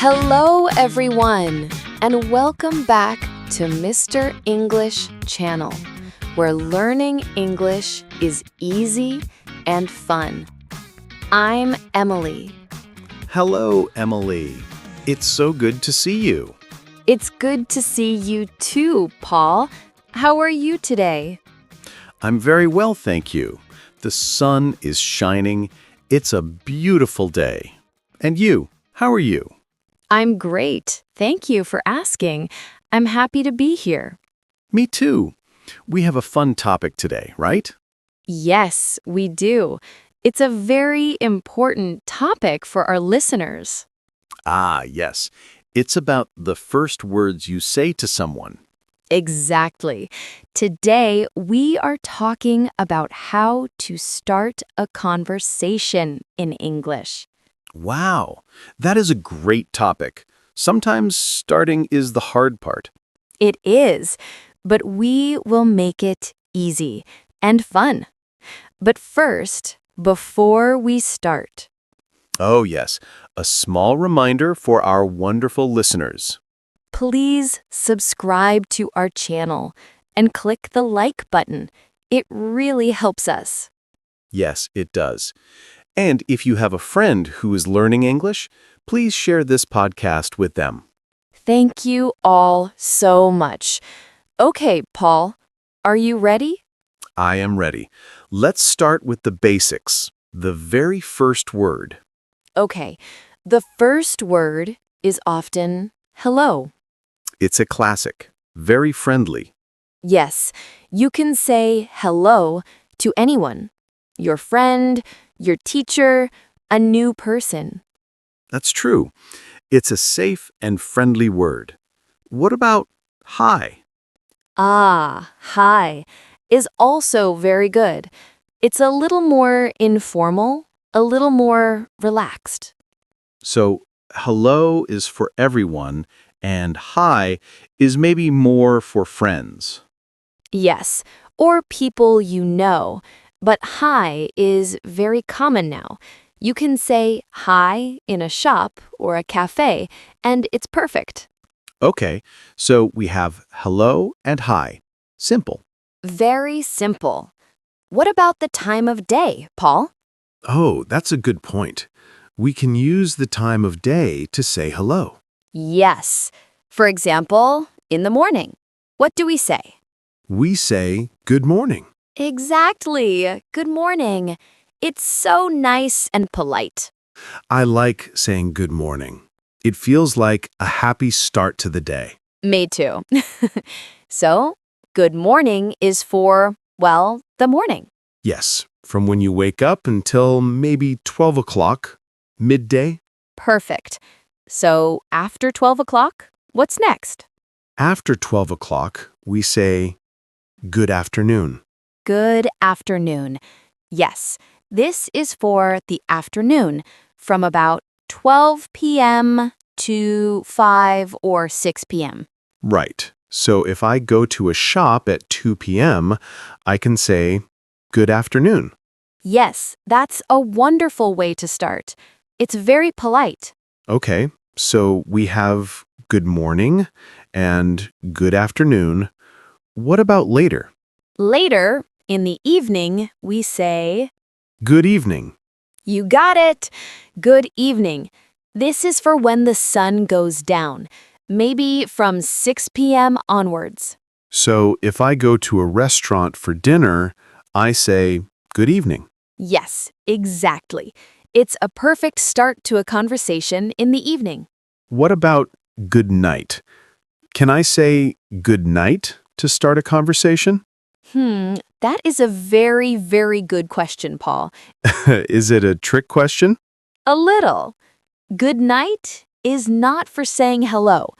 Hello, everyone, and welcome back to Mr. English Channel, where learning English is easy and fun. I'm Emily. Hello, Emily. It's so good to see you. It's good to see you too, Paul. How are you today? I'm very well, thank you. The sun is shining. It's a beautiful day. And you, how are you? I'm great. Thank you for asking. I'm happy to be here. Me too. We have a fun topic today, right? Yes, we do. It's a very important topic for our listeners. Ah, yes. It's about the first words you say to someone. Exactly. Today, we are talking about how to start a conversation in English. Wow, that is a great topic. Sometimes starting is the hard part. It is, but we will make it easy and fun. But first, before we start, Oh, yes, a small reminder for our wonderful listeners. please subscribe to our channel and click the like button. It really helps us. Yes, it does. And if you have a friend who is learning English, please share this podcast with them. Thank you all so much. Okay, Paul, are you ready? I am ready. Let's start with the basics. The very first word. Okay, the first word is often hello. It's a classic. Very friendly. Yes, you can say hello to anyone. Your friend, your teacher, a new person. That's true. It's a safe and friendly word. What about hi? Ah, hi is also very good. It's a little more informal, a little more relaxed. So, hello is for everyone, and hi is maybe more for friends. Yes, or people you know. But hi is very common now. You can say hi in a shop or a cafe, and it's perfect. Okay, so we have hello and hi. Simple. Very simple. What about the time of day, Paul? Oh, that's a good point. We can use the time of day to say hello. Yes. For example, in the morning. What do we say? We say good morning. Exactly. Good morning. It's so nice and polite. I like saying good morning. It feels like a happy start to the day. Me too. So, good morning is for, well, the morning. Yes, from when you wake up until maybe 12 o'clock, midday. Perfect. So, after 12 o'clock, what's next? After 12 o'clock, we say good afternoon. Good afternoon. Yes, this is for the afternoon, from about 12 p.m. to 5 or 6 p.m. Right. So if I go to a shop at 2 p.m., I can say good afternoon. Yes, that's a wonderful way to start. It's very polite. Okay, so we have good morning and good afternoon. What about later? Later, in the evening, we say, Good evening. you got it. Good evening. This is for when the sun goes down, maybe from 6 p.m. onwards. So if I go to a restaurant for dinner, I say good evening. Yes, exactly. It's a perfect start to a conversation in the evening. What about good night? Can I say good night to start a conversation? That is a very, very good question, Paul. Is it a trick question? A little. Good night is not for saying hello.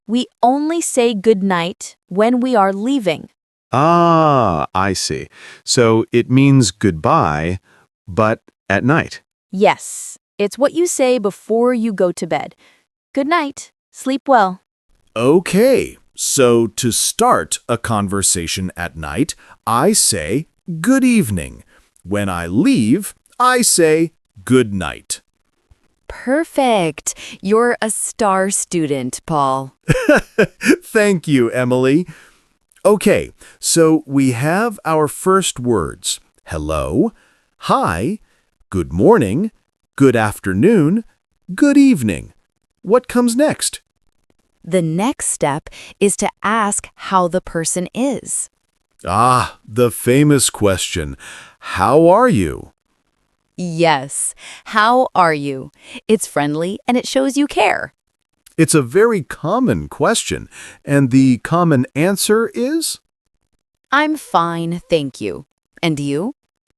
We only say good night when we are leaving. Ah, I see. So it means goodbye, but at night. Yes, it's what you say before you go to bed. Good night. Sleep well. Okay, so to start a conversation at night, I say good evening. When I leave, I say good night. Perfect. You're a star student, Paul. Thank you, Emily. Okay, so we have our first words. Hello, hi, good morning, good afternoon, good evening. What comes next? The next step is to ask how the person is. Ah, the famous question. How are you? Yes. How are you? It's friendly and it shows you care. It's a very common question, and the common answer is? I'm fine, thank you. And you?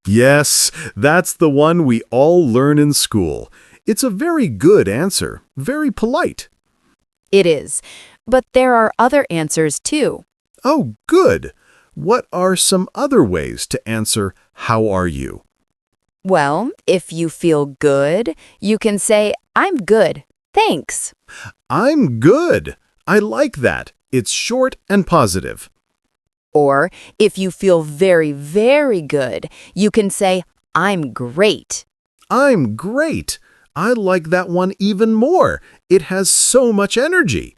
Yes, that's the one we all learn in school. It's a very good answer, very polite. It is. But there are other answers too. Oh, good. What are some other ways to answer, how are you? Well, if you feel good, you can say, I'm good, thanks. I'm good. I like that. It's short and positive. Or if you feel very, very good, you can say, I'm great. I'm great. I like that one even more. It has so much energy.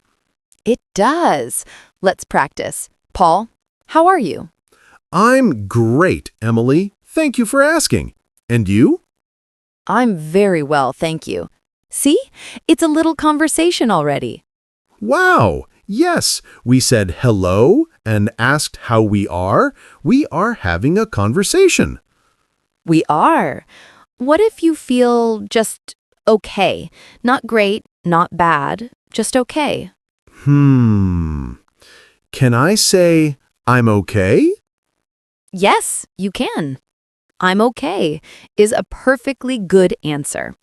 It does. Let's practice. Paul, how are you? I'm great, Emily. Thank you for asking. And you? I'm very well, thank you. See? It's a little conversation already. Wow. Yes, we said hello and asked how we are. We are having a conversation. We are. What if you feel just okay? Not great, not bad, just okay. Can I say I'm okay? Yes, you can. I'm okay is a perfectly good answer.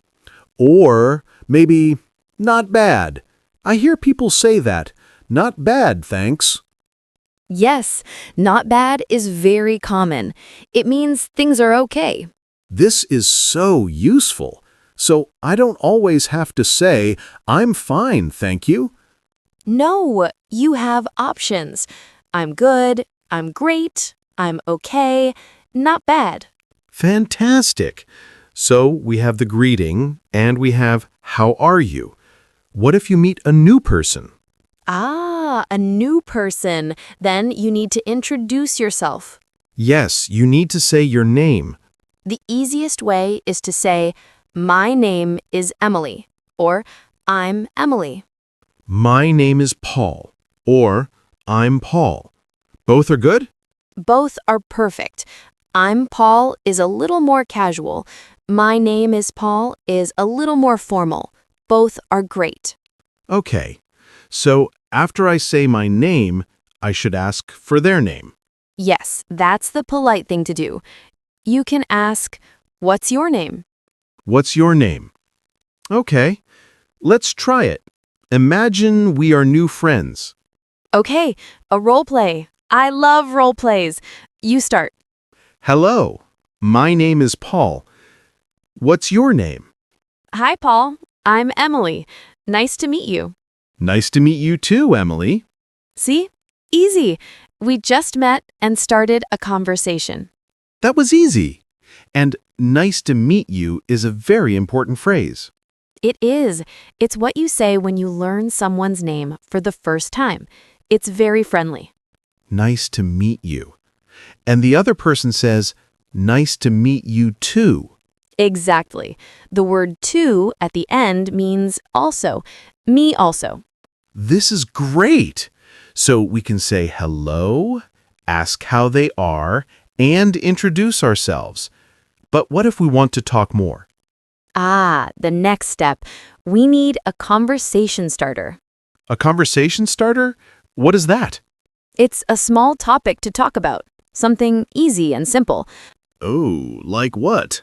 Or maybe not bad. I hear people say that. Not bad, thanks. Yes, not bad is very common. It means things are okay. This is so useful. So I don't always have to say, I'm fine, thank you. No, you have options. I'm good, I'm great, I'm okay, not bad. Fantastic. So we have the greeting and we have how are you? What if you meet a new person? Ah, a new person. Then you need to introduce yourself. Yes, you need to say your name. The easiest way is to say, my name is Emily, or I'm Emily. My name is Paul, or I'm Paul. Both are good? Both are perfect. I'm Paul is a little more casual. My name is Paul is a little more formal. Both are great. Okay. So after I say my name, I should ask for their name. Yes, that's the polite thing to do. You can ask, what's your name? What's your name? Okay. Let's try it. Imagine we are new friends. Okay, a role play. I love role plays. You start. Hello. My name is Paul. What's your name? Hi, Paul. I'm Emily. Nice to meet you. Nice to meet you too, Emily. See? Easy. We just met and started a conversation. That was easy. And nice to meet you is a very important phrase. It is. It's what you say when you learn someone's name for the first time. It's very friendly. Nice to meet you. And the other person says, nice to meet you too. Exactly. The word to at the end means also. Me also. This is great. So we can say hello, ask how they are, and introduce ourselves. But what if we want to talk more? Ah, the next step. We need a conversation starter. A conversation starter? What is that? It's a small topic to talk about. Something easy and simple. Oh, like what?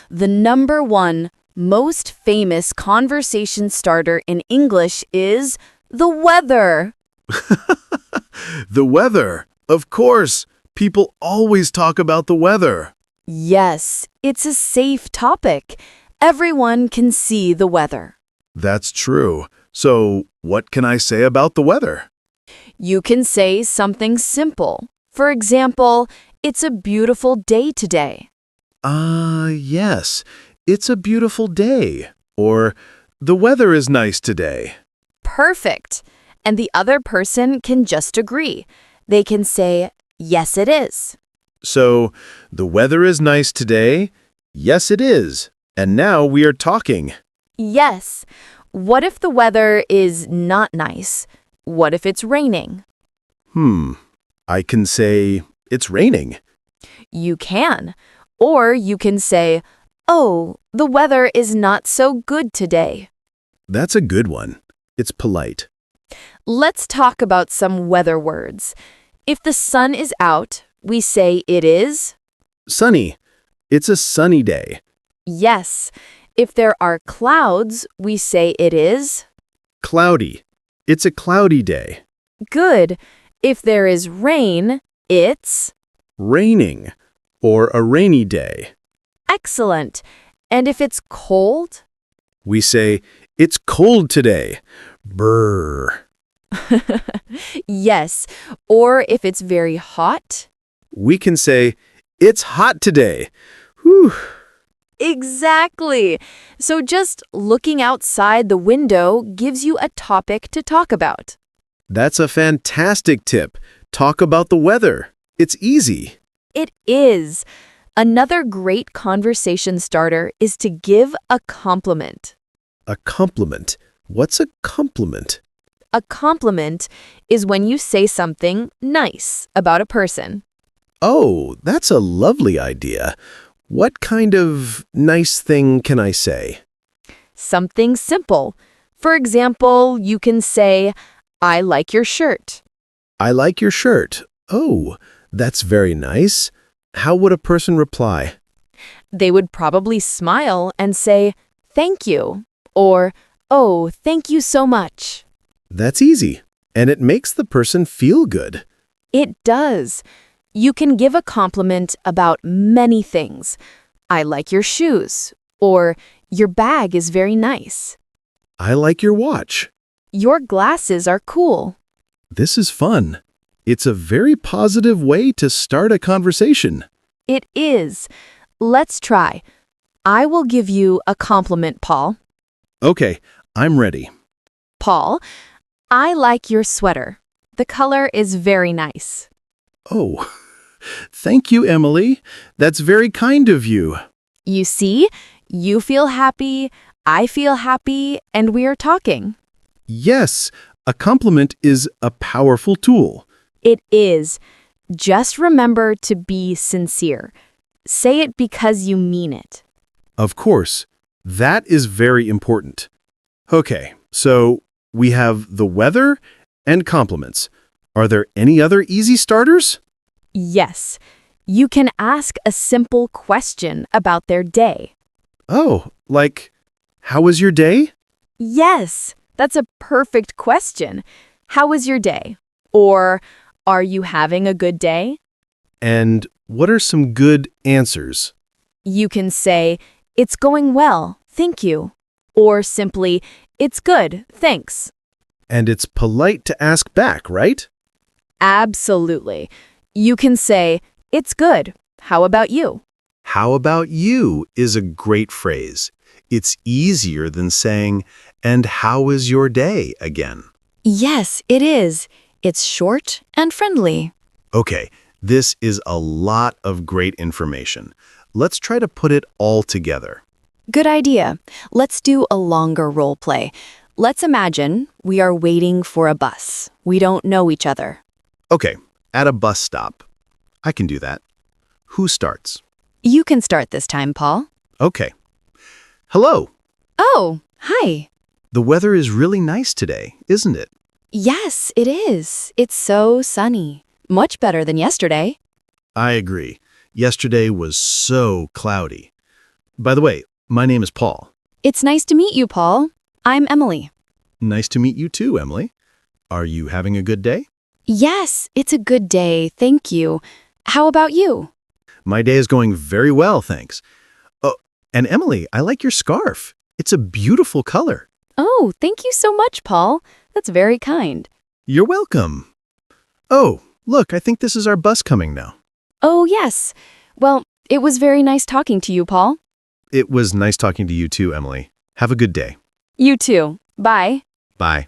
The number one most famous conversation starter in English is the weather. The weather. Of course. People always talk about the weather. Yes, it's a safe topic. Everyone can see the weather. That's true. So, what can I say about the weather? You can say something simple. For example, it's a beautiful day today. Yes. It's a beautiful day. Or, the weather is nice today. Perfect. And the other person can just agree. They can say, yes, it is. So, the weather is nice today? Yes, it is. And now we are talking. Yes. What if the weather is not nice? What if it's raining? I can say, it's raining. You can. Or you can say, oh, the weather is not so good today. That's a good one. It's polite. Let's talk about some weather words. If the sun is out, we say it is. Sunny. It's a sunny day. Yes. If there are clouds, we say it is. Cloudy. It's a cloudy day. Good. If there is rain, it's. Raining. Or a rainy day. Excellent. And if it's cold? We say, it's cold today. Brr. Yes. Or if it's very hot? We can say, it's hot today. Whew. Exactly. So just looking outside the window gives you a topic to talk about. That's a fantastic tip. Talk about the weather. It's easy. It is. Another great conversation starter is to give a compliment. A compliment. What's a compliment? A compliment is when you say something nice about a person. Oh, that's a lovely idea. What kind of nice thing can I say? Something simple. For example, you can say, I like your shirt. I like your shirt. Oh, that's very nice. How would a person reply? They would probably smile and say, thank you, or, oh, thank you so much. That's easy, and it makes the person feel good. It does. You can give a compliment about many things. I like your shoes, or your bag is very nice. I like your watch. Your glasses are cool. This is fun. It's a very positive way to start a conversation. It is. Let's try. I will give you a compliment, Paul. Okay, I'm ready. Paul, I like your sweater. The color is very nice. Oh, thank you, Emily. That's very kind of you. You see, you feel happy, I feel happy, and we are talking. Yes, a compliment is a powerful tool. It is. Just remember to be sincere. Say it because you mean it. Of course, that is very important. Okay, so we have the weather and compliments. Are there any other easy starters? Yes. You can ask a simple question about their day. Oh, like, how was your day? Yes, that's a perfect question. How was your day? Or, are you having a good day? And what are some good answers? You can say, it's going well, thank you. Or simply, it's good, thanks. And it's polite to ask back, right? Absolutely. You can say, it's good. How about you? How about you is a great phrase. It's easier than saying, and how is your day again? Yes, it is. It's short and friendly. Okay, this is a lot of great information. Let's try to put it all together. Good idea. Let's do a longer role play. Let's imagine we are waiting for a bus. We don't know each other. Okay, at a bus stop. I can do that. Who starts? You can start this time, Paul. Okay. Hello. Oh, hi. The weather is really nice today, isn't it? Yes, it is. It's so sunny. Much better than yesterday. I agree. Yesterday was so cloudy. By the way, my name is Paul. It's nice to meet you, Paul. I'm Emily. Nice to meet you too, Emily. Are you having a good day? Yes, it's a good day, thank you. How about you? My day is going very well, thanks. Oh, and Emily, I like your scarf. It's a beautiful color. Oh, thank you so much, Paul. That's very kind. You're welcome. Oh, look, I think this is our bus coming now. Oh, yes. Well, it was very nice talking to you, Paul. It was nice talking to you too, Emily. Have a good day. You too. Bye. Bye.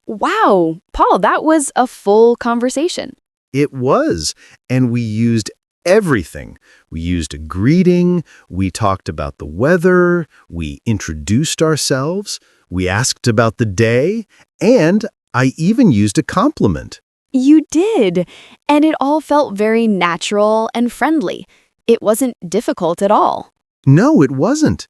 Wow, Paul, that was a full conversation. It was, and we used everything. We used a greeting, we talked about the weather, we introduced ourselves, we asked about the day, and I even used a compliment. You did, and it all felt very natural and friendly. It wasn't difficult at all. No, it wasn't.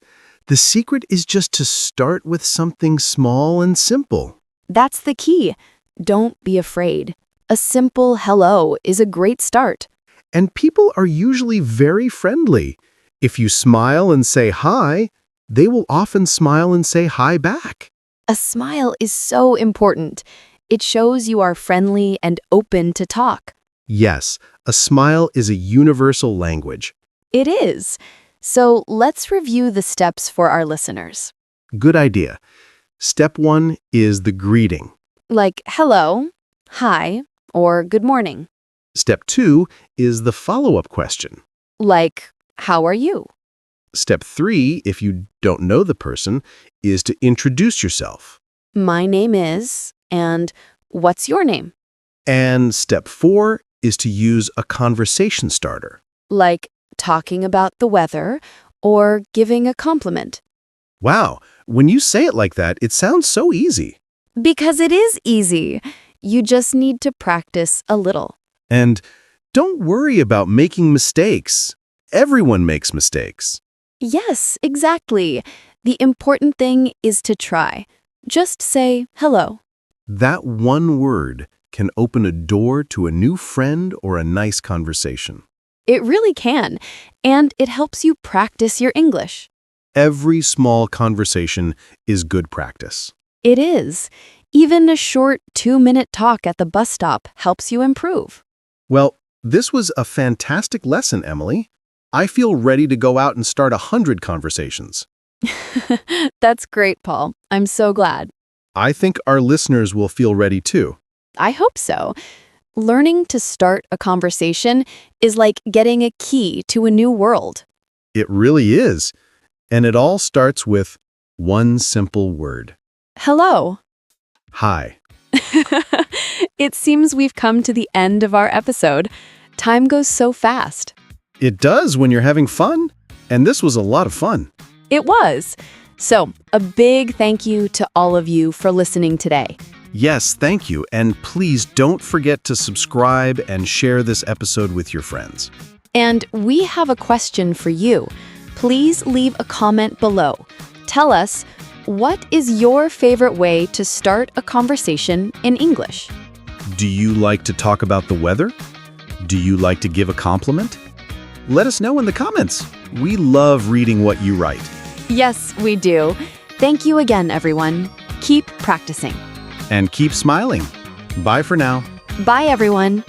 The secret is just to start with something small and simple. That's the key. Don't be afraid. A simple hello is a great start. And people are usually very friendly. If you smile and say hi, they will often smile and say hi back. A smile is so important. It shows you are friendly and open to talk. Yes, a smile is a universal language. It is. So let's review the steps for our listeners. Good idea. Step 1 is the greeting. Like hello, hi, or good morning. Step 2 is the follow-up question. Like, how are you? Step 3, if you don't know the person, is to introduce yourself. My name is, and what's your name? And step 4 is to use a conversation starter. Like talking about the weather or giving a compliment. Wow, when you say it like that, it sounds so easy. Because it is easy. You just need to practice a little. And don't worry about making mistakes. Everyone makes mistakes. Yes, exactly. The important thing is to try. Just say hello. That one word can open a door to a new friend or a nice conversation. It really can, and it helps you practice your English. Every small conversation is good practice. It is. Even a short 2-minute talk at the bus stop helps you improve. Well, this was a fantastic lesson, Emily. I feel ready to go out and start 100 conversations. That's great, Paul. I'm so glad. I think our listeners will feel ready too. I hope so. Learning to start a conversation is like getting a key to a new world. It really is. And it all starts with one simple word. Hello. Hi. It seems we've come to the end of our episode. Time goes so fast. It does when you're having fun. And this was a lot of fun. It was. So, a big thank you to all of you for listening today. Yes, thank you. And please don't forget to subscribe and share this episode with your friends. And we have a question for you. Please leave a comment below. Tell us, what is your favorite way to start a conversation in English? Do you like to talk about the weather? Do you like to give a compliment? Let us know in the comments. We love reading what you write. Yes, we do. Thank you again, everyone. Keep practicing. And keep smiling. Bye for now. Bye, everyone.